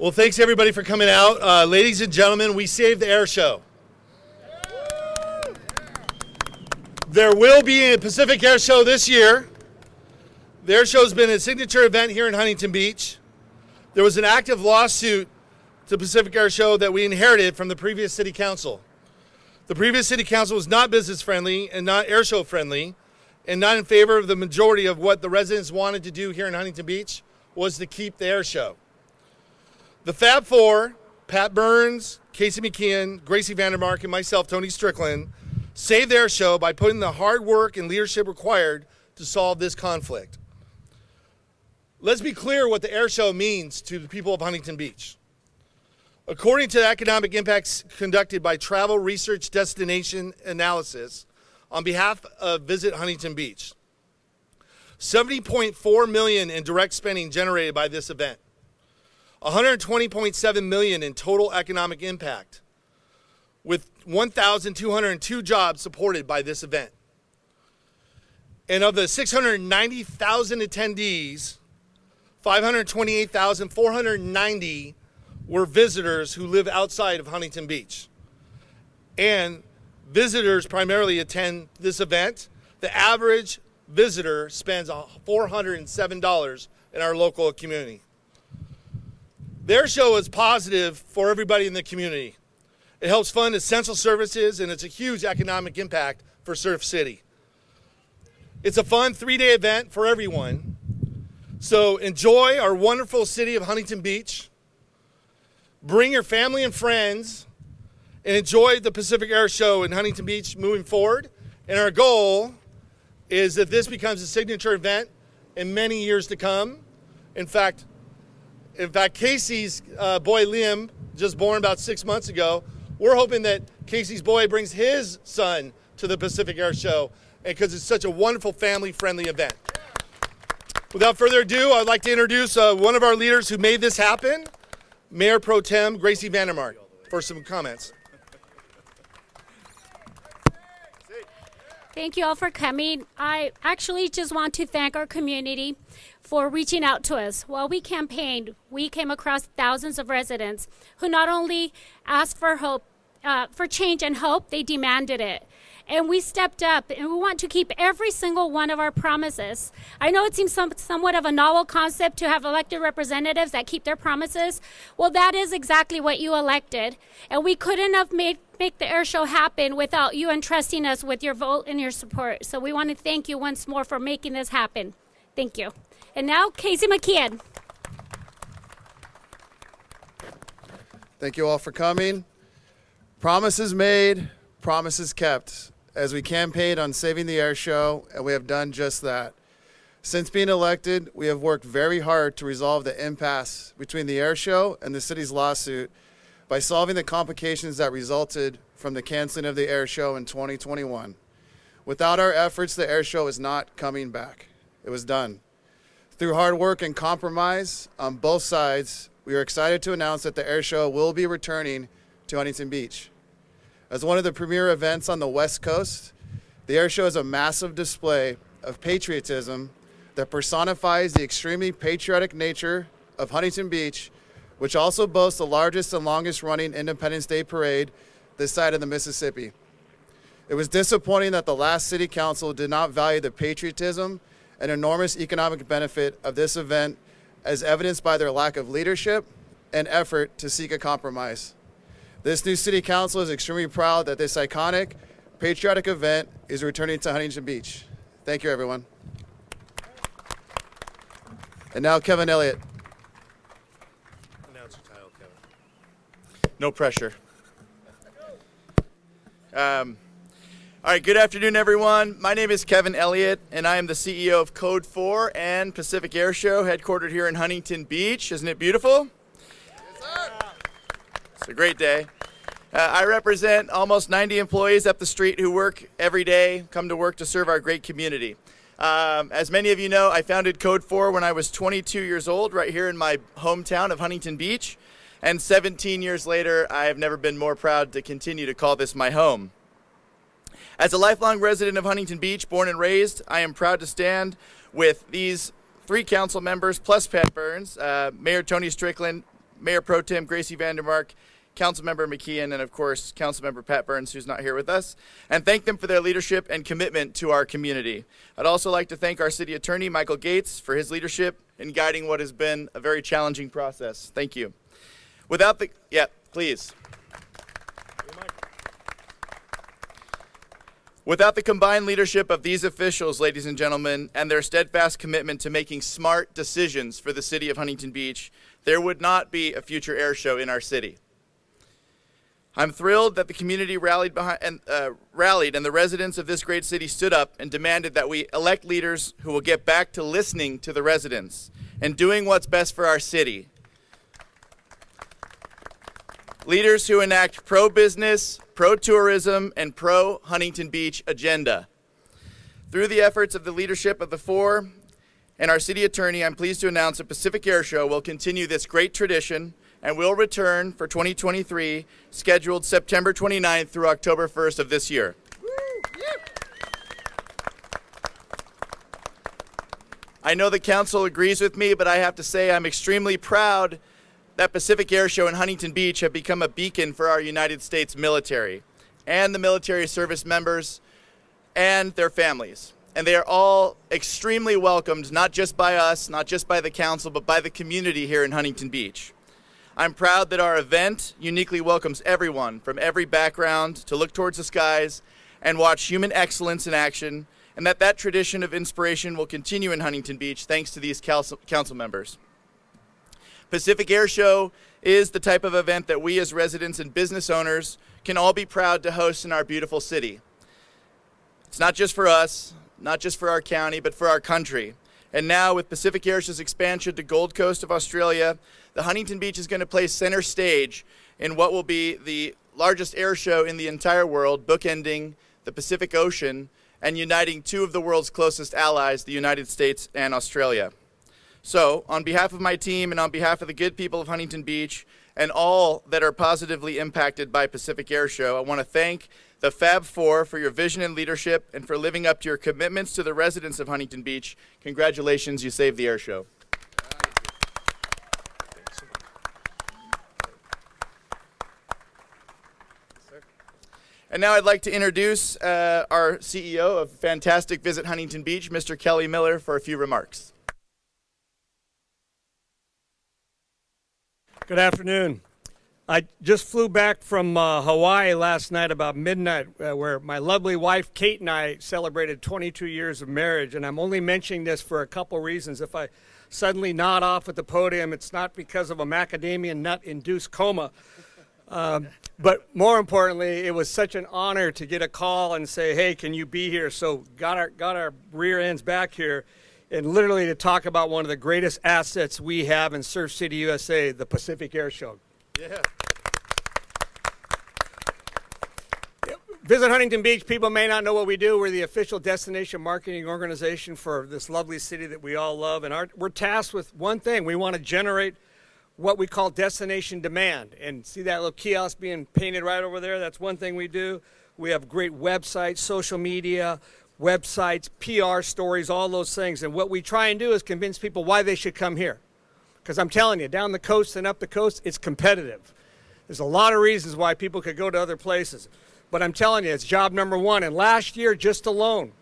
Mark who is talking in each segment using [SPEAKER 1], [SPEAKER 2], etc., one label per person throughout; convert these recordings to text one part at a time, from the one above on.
[SPEAKER 1] Well, thanks everybody for coming out. Ladies and gentlemen, we saved the Airshow. There will be a Pacific Airshow this year. The Airshow has been a signature event here in Huntington Beach. There was an active lawsuit to Pacific Airshow that we inherited from the previous city council. The previous city council was not business friendly and not Airshow friendly and not in favor of the majority of what the residents wanted to do here in Huntington Beach was to keep the Airshow. The Fab Four, Pat Burns, Casey McKeon, Gracey Vandermark, and myself, Tony Strickland, saved the Airshow by putting the hard work and leadership required to solve this conflict. Let's be clear what the Airshow means to the people of Huntington Beach. According to the economic impacts conducted by Travel Research Destination Analysis on behalf of Visit Huntington Beach, $70.4 million in direct spending generated by this event. $120.7 million in total economic impact, with 1,202 jobs supported by this event. And of the 690,000 attendees, 528,490 were visitors who live outside of Huntington Beach. And visitors primarily attend this event. The average visitor spends $407 in our local community. Their show is positive for everybody in the community. It helps fund essential services, and it's a huge economic impact for Surf City. It's a fun 3-day event for everyone. So enjoy our wonderful city of Huntington Beach. Bring your family and friends and enjoy the Pacific Airshow in Huntington Beach moving forward. And our goal is that this becomes a signature event in many years to come. In fact, Casey's boy Liam, just born about 6 months ago, we're hoping that Casey's boy brings his son to the Pacific Airshow because it's such a wonderful family-friendly event. Without further ado, I'd like to introduce one of our leaders who made this happen, Mayor Pro Tem Gracey Vandermark, for some comments.
[SPEAKER 2] Thank you all for coming. I actually just want to thank our community for reaching out to us. While we campaigned, we came across thousands of residents who not only asked for hope, for change and hope, they demanded it. And we stepped up, and we want to keep every single one of our promises. I know it seems somewhat of a novel concept to have elected representatives that keep their promises. Well, that is exactly what you elected. And we couldn't have make the Airshow happen without you entrusting us with your vote and your support. So we want to thank you once more for making this happen. Thank you. And now, Casey McKeon.
[SPEAKER 3] Thank you all for coming. Promises made, promises kept, as we campaigned on saving the Airshow, and we have done just that. Since being elected, we have worked very hard to resolve the impasse between the Airshow and the city's lawsuit by solving the complications that resulted from the canceling of the Airshow in 2021. Without our efforts, the Airshow is not coming back. It was done. Through hard work and compromise on both sides, we are excited to announce that the Airshow will be returning to Huntington Beach. As one of the premier events on the West Coast, the Airshow is a massive display of patriotism that personifies the extremely patriotic nature of Huntington Beach, which also boasts the largest and longest running Independence Day parade this side of the Mississippi. It was disappointing that the last city council did not value the patriotism and enormous economic benefit of this event, as evidenced by their lack of leadership and effort to seek a compromise. This new city council is extremely proud that this iconic, patriotic event is returning to Huntington Beach. Thank you, everyone. And now, Kevin Elliott.
[SPEAKER 1] Announce your title, Kevin.
[SPEAKER 4] No pressure. All right, good afternoon, everyone. My name is Kevin Elliott, and I am the CEO of Code 4 and Pacific Airshow, headquartered here in Huntington Beach. Isn't it beautiful?
[SPEAKER 3] Yes, sir.
[SPEAKER 4] It's a great day. I represent almost 90 employees up the street who work every day, come to work to serve our great community. As many of you know, I founded Code 4 when I was 22 years old, right here in my hometown of Huntington Beach. And 17 years later, I have never been more proud to continue to call this my home. As a lifelong resident of Huntington Beach, born and raised, I am proud to stand with these 3 council members plus Pat Burns, Mayor Tony Strickland, Mayor Pro Tem Gracey Vandermark, Councilmember McKeon, and of course, Councilmember Pat Burns, who's not here with us, and thank them for their leadership and commitment to our community. I'd also like to thank our City Attorney, Michael Gates, for his leadership in guiding what has been a very challenging process. Thank you. Please. Without the combined leadership of these officials, ladies and gentlemen, and their steadfast commitment to making smart decisions for the city of Huntington Beach, there would not be a future air show in our city. I'm thrilled that the community rallied and the residents of this great city stood up and demanded that we elect leaders who will get back to listening to the residents and doing what's best for our city. Leaders who enact pro-business, pro-tourism, and pro-Huntington Beach agenda. Through the efforts of the leadership of the four and our city attorney, I'm pleased to announce that Pacific Air Show will continue this great tradition and will return for 2023, scheduled September 29th through October 1st of this year. I know the council agrees with me, but I have to say I'm extremely proud that Pacific Air Show and Huntington Beach have become a beacon for our United States military and the military service members and their families. And they are all extremely welcomed, not just by us, not just by the council, but by the community here in Huntington Beach. I'm proud that our event uniquely welcomes everyone from every background to look towards the skies and watch human excellence in action, and that tradition of inspiration will continue in Huntington Beach thanks to these council members. Pacific Air Show is the type of event that we as residents and business owners can all be proud to host in our beautiful city. It's not just for us, not just for our county, but for our country. And now with Pacific Air Show's expansion to Gold Coast of Australia, the Huntington Beach is going to play center stage in what will be the largest air show in the entire world, bookending the Pacific Ocean and uniting two of the world's closest allies, the United States and Australia. So, on behalf of my team and on behalf of the good people of Huntington Beach and all that are positively impacted by Pacific Air Show, I want to thank the Fab Four for your vision and leadership and for living up to your commitments to the residents of Huntington Beach. Congratulations, you saved the air show. And now I'd like to introduce our CEO of Fantastic Visit Huntington Beach, Mr. Kelly Miller, for a few remarks.
[SPEAKER 5] Good afternoon. I just flew back from Hawaii last night about midnight, where my lovely wife Kate and I celebrated 22 years of marriage, and I'm only mentioning this for a couple reasons. If I suddenly nod off at the podium, it's not because of a macadamia nut-induced coma. But more importantly, it was such an honor to get a call and say, hey, can you be here? So got our rear ends back here. And literally to talk about one of the greatest assets we have in Surf City, USA, the Pacific Air Show.
[SPEAKER 1] Yeah.
[SPEAKER 5] Visit Huntington Beach. People may not know what we do. We're the official destination marketing organization for this lovely city that we all love. And we're tasked with one thing. We want to generate what we call destination demand. And see that little kiosk being painted right over there? That's one thing we do. We have great websites, social media, websites, PR stories, all those things. And what we try and do is convince people why they should come here. Because I'm telling you, down the coast and up the coast, it's competitive. There's a lot of reasons why people could go to other places. But I'm telling you, it's job number one. And last year, just alone,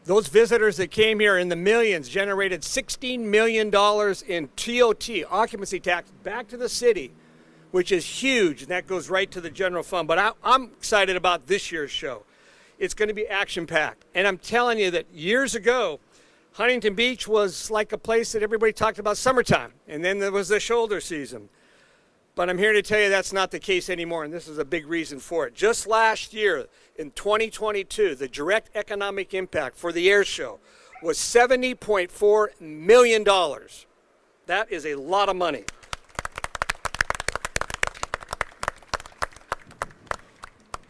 [SPEAKER 5] those visitors that came here in the millions generated $16 million in TOT, occupancy tax, back to the city, which is huge. And that goes right to the general fund. But I'm excited about this year's show. It's going to be action-packed. And I'm telling you that years ago, Huntington Beach was like a place that everybody talked about summertime. And then there was the shoulder season. But I'm here to tell you that's not the case anymore, and this is a big reason for it. Just last year, in 2022, the direct economic impact for the air show was $70.4 million. That is a lot of money.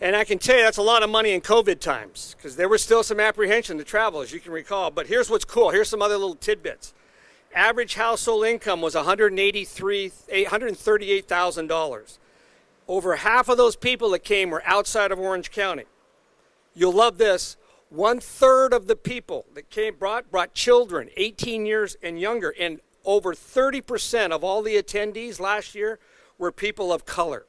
[SPEAKER 5] And I can tell you that's a lot of money in COVID times, because there was still some apprehension to travel, as you can recall. But here's what's cool. Here's some other little tidbits. Average household income was $138,000. Over half of those people that came were outside of Orange County. You'll love this. 1/3 of the people that came brought children, 18 years and younger. And over 30% of all the attendees last year were people of color.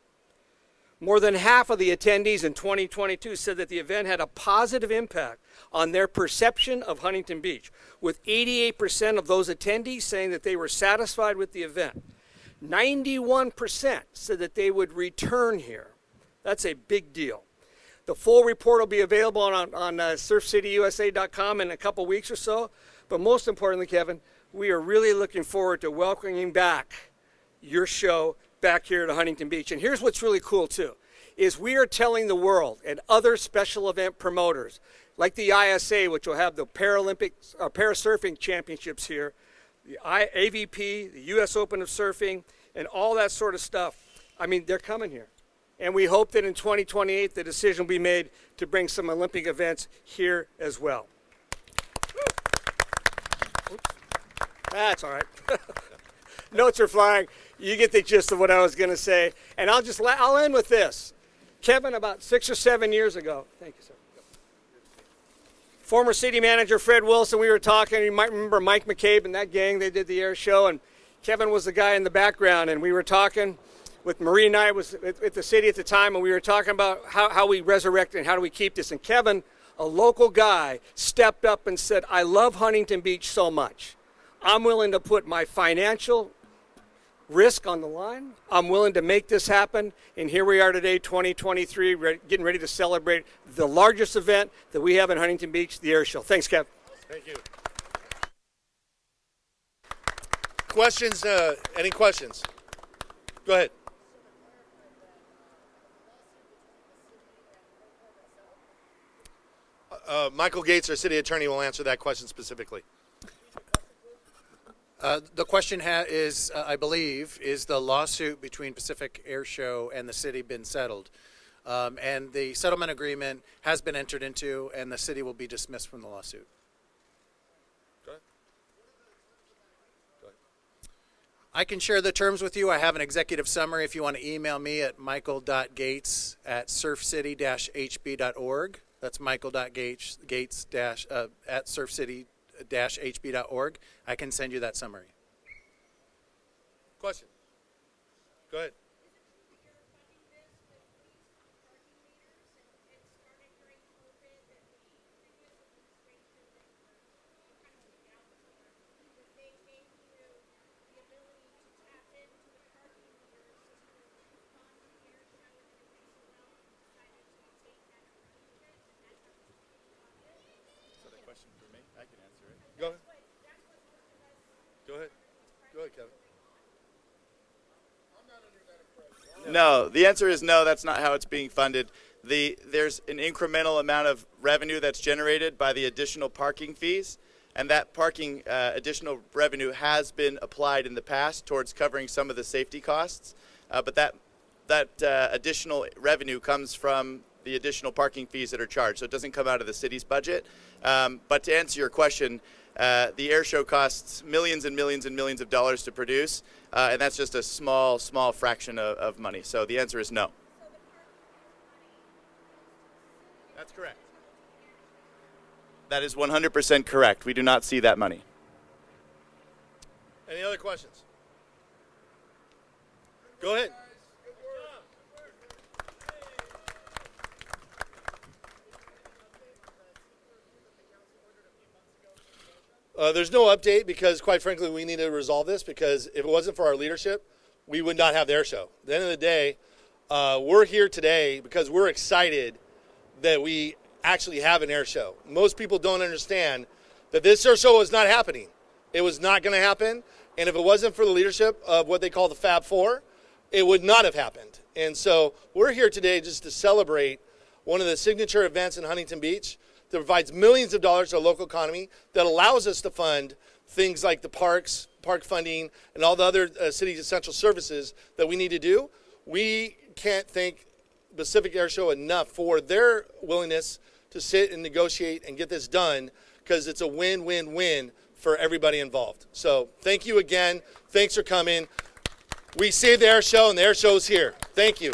[SPEAKER 5] More than half of the attendees in 2022 said that the event had a positive impact on their perception of Huntington Beach, with 88% of those attendees saying that they were satisfied with the event. 91% said that they would return here. That's a big deal. The full report will be available on surfcityusa.com in a couple weeks or so. But most importantly, Kevin, we are really looking forward to welcoming back your show back here to Huntington Beach. And here's what's really cool too, is we are telling the world and other special event promoters, like the ISA, which will have the Paralympics, Parasurfing Championships here, the AVP, the U.S. Open of Surfing, and all that sort of stuff. I mean, they're coming here. And we hope that in 2028, the decision will be made to bring some Olympic events here as well. Oops. That's all right. Notes are flying. You get the gist of what I was going to say. And I'll end with this. Kevin, about 6 or 7 years ago, thank you, sir. Former city manager Fred Wilson, we were talking. You might remember Mike McCabe and that gang. They did the air show, and Kevin was the guy in the background. And we were talking with Marie and I was at the city at the time, and we were talking about how we resurrect and how do we keep this. And Kevin, a local guy, stepped up and said, I love Huntington Beach so much. I'm willing to put my financial risk on the line. I'm willing to make this happen. And here we are today, 2023, getting ready to celebrate the largest event that we have in Huntington Beach, the Air Show. Thanks, Kev.
[SPEAKER 1] Thank you. Questions? Any questions? Go ahead. Michael Gates, our city attorney, will answer that question specifically.
[SPEAKER 6] The question is, I believe, is the lawsuit between Pacific Air Show and the city been settled? And the settlement agreement has been entered into, and the city will be dismissed from the lawsuit.
[SPEAKER 1] Go ahead. Go ahead.
[SPEAKER 6] I can share the terms with you. I have an executive summary if you want to email me at michael.gates@surfcity-hb.org. That's michael.gates at surfcity-hb.org. I can send you that summary.
[SPEAKER 1] Question. Go ahead. Go ahead. Go ahead. Go ahead, Kevin.
[SPEAKER 4] No, the answer is no, that's not how it's being funded. There's an incremental amount of revenue that's generated by the additional parking fees, and that parking additional revenue has been applied in the past towards covering some of the safety costs, but that additional revenue comes from the additional parking fees that are charged, so it doesn't come out of the city's budget. But to answer your question, the air show costs millions and millions and millions of dollars to produce, and that's just a small fraction of money. So the answer is no. That's correct. That is 100% correct. We do not see that money.
[SPEAKER 1] Any other questions? Go ahead. There's no update because, quite frankly, we need to resolve this because if it wasn't for our leadership, we would not have the air show. At the end of the day, we're here today because we're excited that we actually have an air show. Most people don't understand that this air show is not happening. It was not going to happen, and if it wasn't for the leadership of what they call the Fab Four, it would not have happened. And so we're here today just to celebrate one of the signature events in Huntington Beach that provides millions of dollars to the local economy, that allows us to fund things like the parks, park funding, and all the other city's essential services that we need to do. We can't thank Pacific Air Show enough for their willingness to sit and negotiate and get this done, because it's a win-win-win for everybody involved. So thank you again. Thanks for coming. We saved the air show, and the air show is here. Thank you.